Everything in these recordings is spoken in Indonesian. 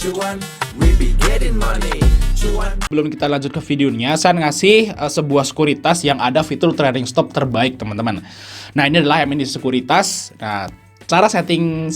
Cuan, we be getting money. Cuan. Sebelum kita lanjut ke videonya, saya ngasih sebuah sekuritas yang ada fitur trading stop terbaik, teman-teman. Nah, ini adalah MND Sekuritas. Nah, cara setting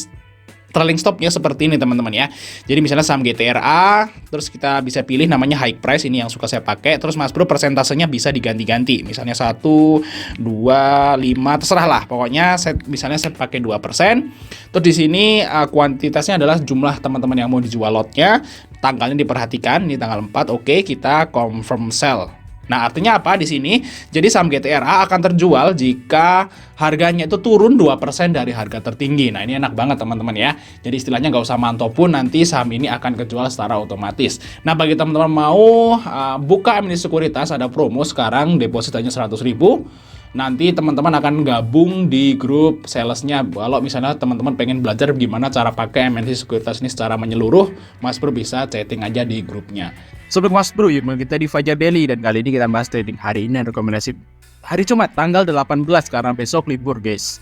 trailing stopnya seperti ini, teman-teman ya. Jadi misalnya saham GTRA, terus kita bisa pilih namanya high price, ini yang suka saya pakai. Terus Mas Bro persentasenya bisa diganti-ganti. Misalnya 1, 2, 5, terserah lah. Pokoknya misalnya saya pakai 2%. Terus di sini kuantitasnya adalah jumlah teman-teman yang mau dijual lotnya. Tanggalnya diperhatikan, ini tanggal 4. Oke, kita confirm sell. Nah, artinya apa di sini? Jadi saham GTRA akan terjual jika harganya itu turun 2% dari harga tertinggi. Nah, ini enak banget teman-teman ya. Jadi istilahnya nggak usah mantau pun, nanti saham ini akan kejual secara otomatis. Nah, bagi teman-teman mau buka MND Sekuritas, ada promo sekarang, depositanya 100.000. Nanti teman-teman akan gabung di grup salesnya. Kalau misalnya teman-teman pengen belajar gimana cara pakai MND Sekuritas ini secara menyeluruh, Mas Bro bisa chatting aja di grupnya. Sobat Mas Bro, yuk kita di Fajar Daily, dan kali ini kita bahas trading hari ini rekomendasi hari Jumat tanggal 18 karena besok libur guys.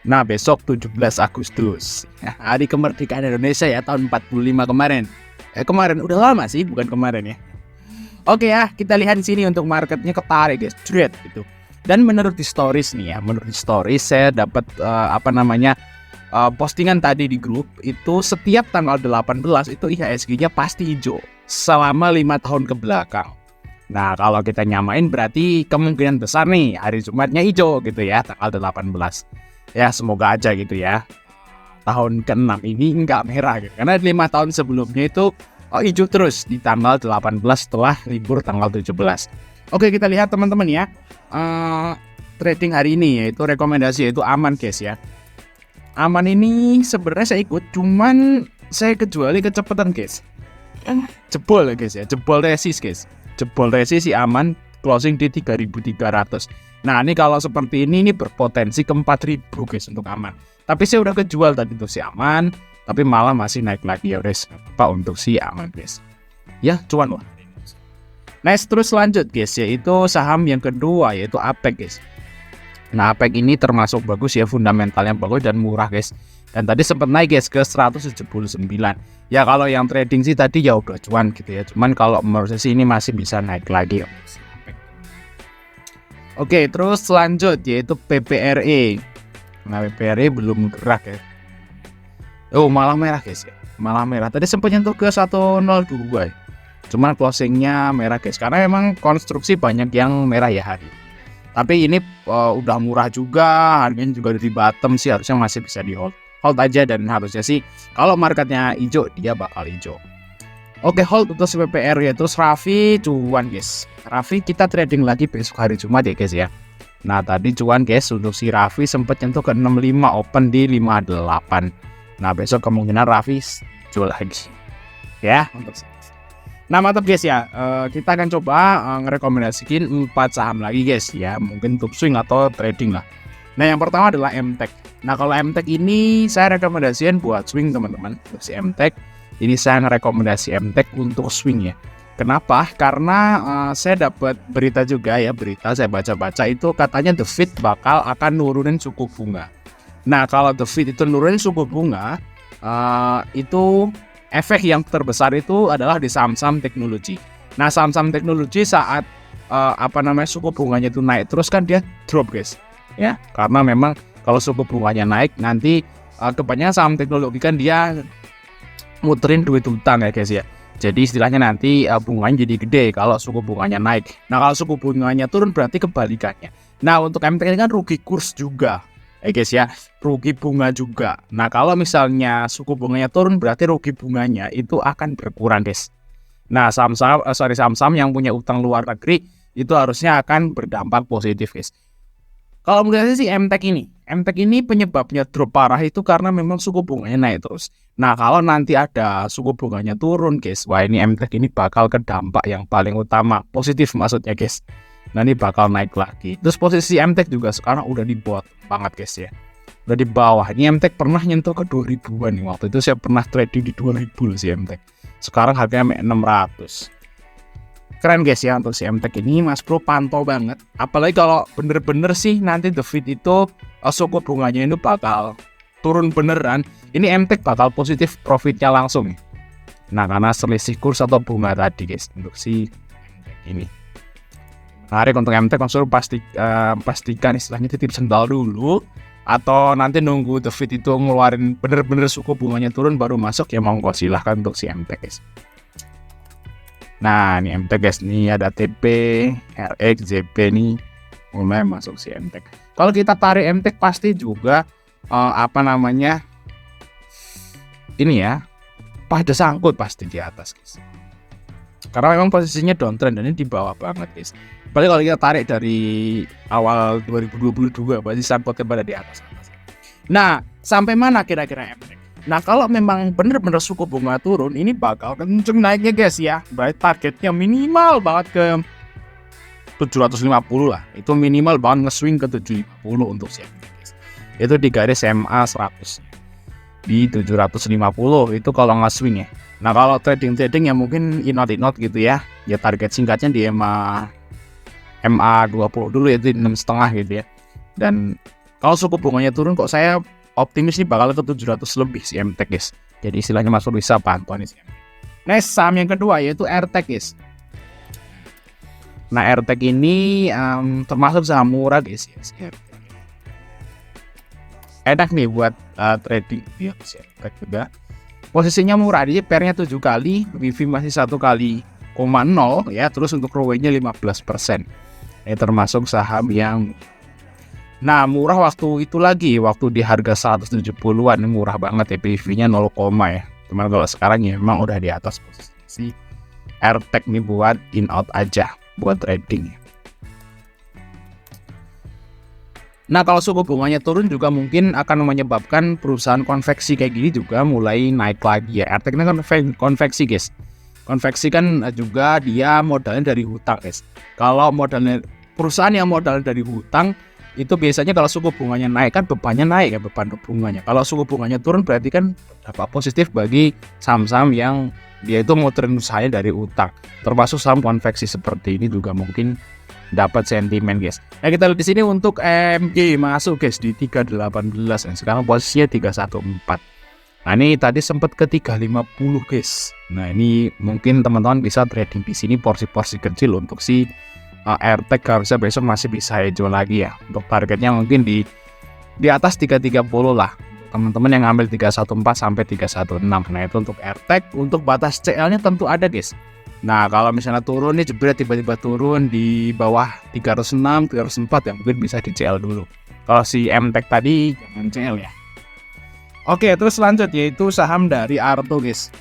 Nah, besok 17 Agustus hari kemerdekaan Indonesia ya, tahun 45 kemarin. Kemarin udah lama sih, bukan kemarin ya. Oke ya, kita lihat di sini untuk marketnya ketarik guys, trade gitu. Dan menurut di stories nih ya, menurut di stories saya dapat postingan tadi di grup itu setiap tanggal 18 itu IHSG-nya pasti hijau selama 5 tahun ke belakang. Nah, kalau kita nyamain berarti kemungkinan besar nih hari Jumatnya hijau gitu ya, tanggal 18. Ya, semoga aja gitu ya. Tahun ke-6 ini nggak merah gitu. Karena 5 tahun sebelumnya itu hijau terus di tanggal 18 setelah libur tanggal 17. Oke, kita lihat teman-teman ya. Trading hari ini yaitu rekomendasi yaitu aman guys ya. Aman ini sebenarnya saya ikut, cuman saya kecuali kecepatan guys. Jebol ya guys ya, jebol resist guys. Jebol resist si aman closing di 3.300. Nah, ini kalau seperti ini berpotensi ke 4.000 guys untuk aman. Tapi saya udah kejual tadi untuk si aman, tapi malah masih naik lagi ya guys. Apa untuk si aman guys. Ya, cuan lah. Next, terus lanjut guys, yaitu saham yang kedua yaitu APEC guys. Nah, APEC ini termasuk bagus ya, fundamentalnya bagus dan murah guys. Dan tadi sempat naik guys ke 179. Ya kalau yang trading sih tadi ya udah cuan gitu ya. Cuman kalau menurut saya sih ini masih bisa naik lagi. Oke, terus lanjut yaitu PPRE. Nah, PPRE belum gerak ya. Oh, malah merah guys ya. Malah merah. Tadi sempat nyentuh ke 102 ya. Cuman closingnya merah guys, karena memang konstruksi banyak yang merah ya hari. Tapi ini udah murah juga, harganya juga dari bottom sih, harusnya masih bisa di hold aja, dan harusnya sih kalau marketnya hijau dia bakal hijau. Oke, hold untuk PPR ya. Terus Raffi cuan guys. Raffi kita trading lagi besok hari Jumat ya guys ya. Nah, tadi cuan guys untuk si Raffi sempat nyentuh ke 65, open di 58. Nah, besok kemungkinan Raffi jual lagi ya untuk. Nah, mantap guys ya, kita akan coba ngerekomendasikan 4 saham lagi guys ya, mungkin untuk swing atau trading lah. Nah, yang pertama adalah MTech. Nah, kalau MTech ini saya rekomendasikan buat swing teman-teman. Si MTech ini saya rekomendasi MTech untuk swing ya. Kenapa? Karena saya dapat berita juga ya, berita saya baca-baca itu katanya The Fed akan nurunin suku bunga. Nah, kalau The Fed itu nurunin suku bunga, itu efek yang terbesar itu adalah di saham-saham teknologi. Nah, saham-saham teknologi saat suku bunganya itu naik terus kan dia drop guys. Ya, karena memang kalau suku bunganya naik nanti kebanyakan saham teknologi kan dia muterin duit utang ya guys ya. Jadi istilahnya nanti bunganya jadi gede kalau suku bunganya naik. Nah, kalau suku bunganya turun berarti kebalikannya. Nah, untuk MTK ini kan rugi kurs juga. Guys ya, rugi bunga juga. Nah, kalau misalnya suku bunganya turun berarti rugi bunganya itu akan berkurang guys. Nah, saham-saham yang punya utang luar negeri itu harusnya akan berdampak positif guys. Kalau menurut saya sih MTech ini penyebabnya drop parah itu karena memang suku bunganya naik terus. Nah, kalau nanti ada suku bunganya turun guys, wah ini MTech ini bakal ke dampak yang paling utama, positif maksudnya guys. Nah, ini bakal naik lagi. Terus posisi MTech juga sekarang udah di bawah banget guys ya. Udah di bawah. Ini MTech pernah nyentuh ke 2000-an nih. Waktu itu saya pernah trading di 2000 sih MTech. Sekarang harganya 600. Keren guys ya untuk si MTech ini, Mas Bro pantau banget. Apalagi kalau bener-bener sih nanti The Fed itu suku bunganya itu bakal turun beneran. Ini MTech bakal positif profitnya langsung. Nah, karena selisih kurs atau bunga tadi guys untuk si MTEK ini. Menarik untuk MTEK, konsul pastikan istilahnya titip sendal dulu, atau nanti nunggu The Fed itu ngeluarin bener-bener suku bunganya turun baru masuk, ya monggo silahkan untuk si MTEK guys. Nah, ini MTEK guys, nih ada TP, RX, JP nih mulai masuk si MTEK. Kalau kita tarik MTEK pasti juga ini ya, pada sangkut pasti di atas guys. Karena memang posisinya downtrend dan ini di bawah banget guys. Apalagi kalau kita tarik dari awal 2022 pasti sangkutnya pada di atas. Nah, sampai mana kira-kira MTEK? Nah, kalau memang benar-benar suku bunga turun, ini bakal kenceng naiknya guys ya. Berarti targetnya minimal banget ke 750 lah. Itu minimal banget nge-swing ke 750 untuk si MTEK guys. Itu di garis MA 100. Di 750 itu kalau nge-swing ya. Nah, kalau trading ya mungkin in out gitu ya. Ya target singkatnya di MA 20 dulu ya, itu 6,5 gitu ya. Dan kalau suku bunganya turun kok saya optimis nih bakal ke 700 lebih si MTEK guys. Jadi istilahnya masuk bisa pantau nih si MTEK. Next, saham yang kedua yaitu RTEK guys. Nah, RTEK ini termasuk saham murah guys ya. Si RTEK. Enak nih buat trading ya, si RTEK juga. Posisinya murah, dia pairnya 7 kali, PV masih 1 kali 0,0 ya, terus untuk ROE-nya 15%. Ini termasuk saham yang murah waktu itu lagi, waktu di harga 170-an, ini murah banget ya, PV-nya 0, ya. Cuman kalau sekarang ya memang udah di atas posisi RTEK nih buat in out aja, buat trading ya. Nah, kalau suku bunganya turun juga mungkin akan menyebabkan perusahaan konveksi kayak gini juga mulai naik lagi ya. RTEK ini kan konveksi guys. Konveksi kan juga dia modalnya dari hutang guys. Kalau modalnya perusahaan yang modalnya dari hutang itu biasanya kalau suku bunganya naik kan bebannya naik ya, beban bunganya. Kalau suku bunganya turun berarti kan dapat positif bagi saham-saham yang dia itu muterin usahanya dari hutang. Termasuk saham konveksi seperti ini juga mungkin dapat sentimen guys. Nah, kita lihat di sini untuk MG masuk guys di 318 dan sekarang posisinya 314. Nah, ini tadi sempat ke 350 guys. Nah, ini mungkin teman-teman bisa trading di sini porsi-porsi kecil untuk si RTEK, harusnya besok masih bisa hijau lagi ya. Untuk targetnya mungkin di atas 330 lah. Teman-teman yang ngambil 314 sampai 316. Nah, itu untuk RTEK. Untuk batas CL-nya tentu ada guys. Nah, kalau misalnya turun nih jebret tiba-tiba turun di bawah 306, 304 ya mungkin bisa di CL dulu. Kalau si MTEK tadi jangan CL ya. Oke, terus lanjut yaitu saham dari Arto guys.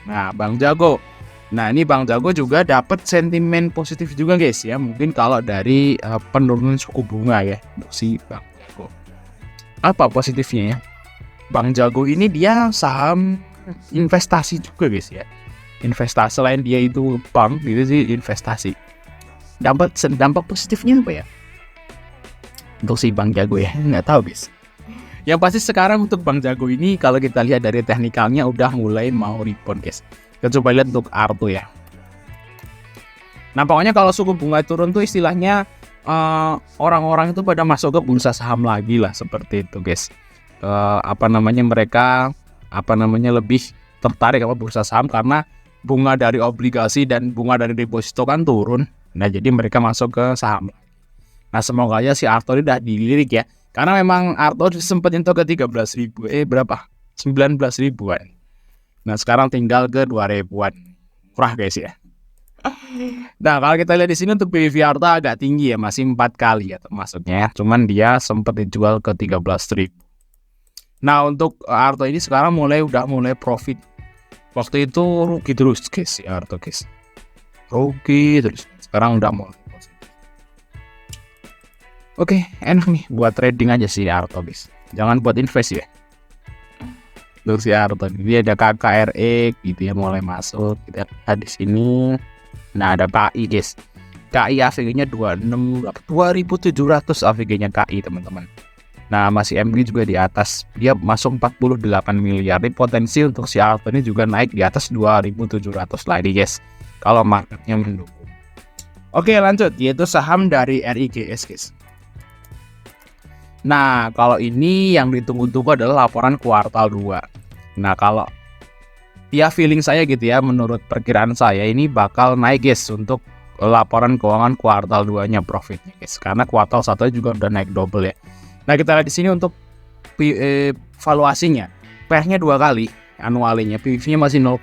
Nah, Bang Jago. Nah, ini Bang Jago juga dapat sentimen positif juga guys ya. Mungkin kalau dari penurunan suku bunga ya untuk si Bang Jago. Apa positifnya ya? Bang Jago ini dia saham investasi juga guys ya. Investasi selain dia itu bank gitu sih, investasi. Dampak positifnya apa ya? Untuk si Bang Jago ya, nggak tahu guys. Yang pasti sekarang untuk Bang Jago ini kalau kita lihat dari teknikalnya udah mulai mau rebound guys. Kita coba lihat untuk Arto ya. Nah, pokoknya kalau suku bunga turun tuh istilahnya orang-orang itu pada masuk ke bursa saham lagi lah seperti itu guys. Mereka lebih tertarik sama bursa saham karena bunga dari obligasi dan bunga dari deposito kan turun. Nah, jadi mereka masuk ke saham. Nah, semoga aja si Arto ini udah dilirik ya. Karena memang Arto sempat nyentuh ke 13.000. 19 ribuan. Nah, sekarang tinggal ke 2 ribuan. Murah guys ya. Nah, kalau kita lihat di sini untuk PV Arto agak tinggi ya, masih 4 kali ya termasuknya ya. Cuman dia sempat dijual ke 13.000. Nah, untuk Arto ini sekarang udah mulai profit. Waktu itu rugi terus guys ya Arto guys. Rugi terus. Sekarang udah mulai positif. Oke, enak nih buat trading aja sih Arto guys. Jangan buat invest ya. Untuk si Arto ini ada KKRE gitu ya mulai masuk. Kita lihat di sini. Nah, ada KI guys. KI AVG-nya 2700 AVG-nya KI teman-teman. Nah, masih MG juga di atas. Dia masuk 48 miliar. Ini potensi untuk si Arto ini juga naik di atas 2.700 lagi guys. Kalau marketnya mendukung. Oke, lanjut. Yaitu saham dari RIGS guys. Nah, kalau ini yang ditunggu-tunggu adalah laporan kuartal 2. Nah, kalau ya feeling saya gitu ya, menurut perkiraan saya ini bakal naik guys untuk laporan keuangan kuartal 2-nya profitnya guys. Karena kuartal 1 juga udah naik double ya. Nah, kita lihat di sini untuk valuasinya. PR-nya 2 kali, anualinya, PBV-nya masih 0,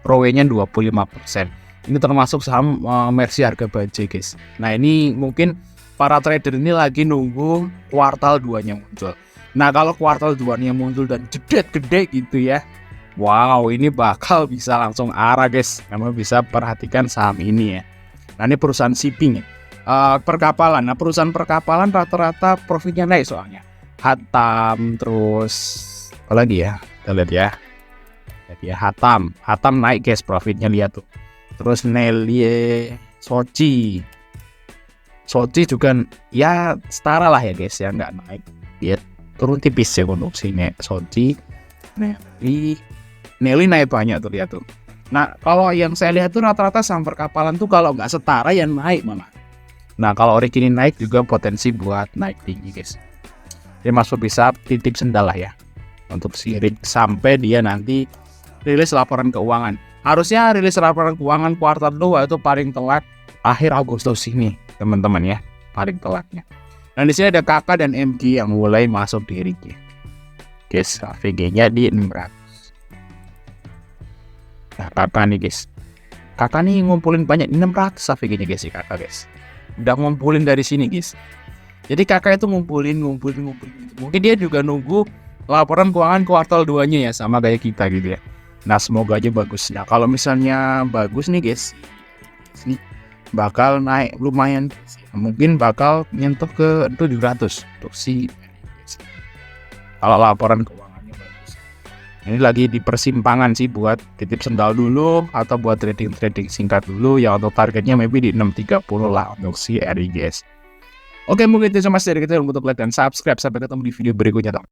ROE-nya 25%. Ini termasuk saham Mercy harga bajai guys. Nah, ini mungkin para trader ini lagi nunggu kuartal 2-nya muncul. Nah, kalau kuartal 2-nya muncul dan jedet gede gitu ya, wow, ini bakal bisa langsung arah guys. Kamu bisa perhatikan saham ini ya. Nah, ini perusahaan shipping ya. Perkapalan. Nah, perusahaan perkapalan rata-rata profitnya naik soalnya. Hatam, terus apa lagi ya? Kita lihat ya. Lihat ya, Hatam naik guys profitnya, lihat tuh. Terus Nelie, Sochi juga ya setara lah ya guys ya, nggak naik. Dia turun tipis ya untuk sini. Sochi, Nelly naik banyak tuh, lihat tuh. Nah, kalau yang saya lihat tuh rata-rata saham perkapalan tuh kalau nggak setara yang naik malah. Nah, kalau Origini naik juga potensi buat naik tinggi guys. Dia masuk bisa titip sendal lah ya untuk sirik sampai dia nanti rilis laporan keuangan. Harusnya rilis laporan keuangan kuartal 2 itu paling telat akhir Agustus ini, teman-teman ya, paling telatnya. Dan di sini ada KK dan MG yang mulai masuk di RIG. Guys, AVG-nya di 600. Nah, KK nih guys. KK nih ngumpulin banyak 600 AVG-nya guys, KK guys. Udah ngumpulin dari sini guys. Jadi KK itu ngumpulin. Mungkin dia juga nunggu laporan keuangan kuartal 2-nya ya, sama kayak kita gitu ya. Nah, semoga aja bagus. Nah, kalau misalnya bagus nih guys, ini bakal naik lumayan. Mungkin bakal nyentuh ke 700 untuk si kalau laporan keuangannya bagus. Ini lagi di persimpangan sih buat titip sendal dulu atau buat trading singkat dulu. Ya, untuk targetnya maybe di 630 lah untuk si RIGS. Oke, mungkin itu cuma dari kita, untuk like dan subscribe. Sampai ketemu di video berikutnya.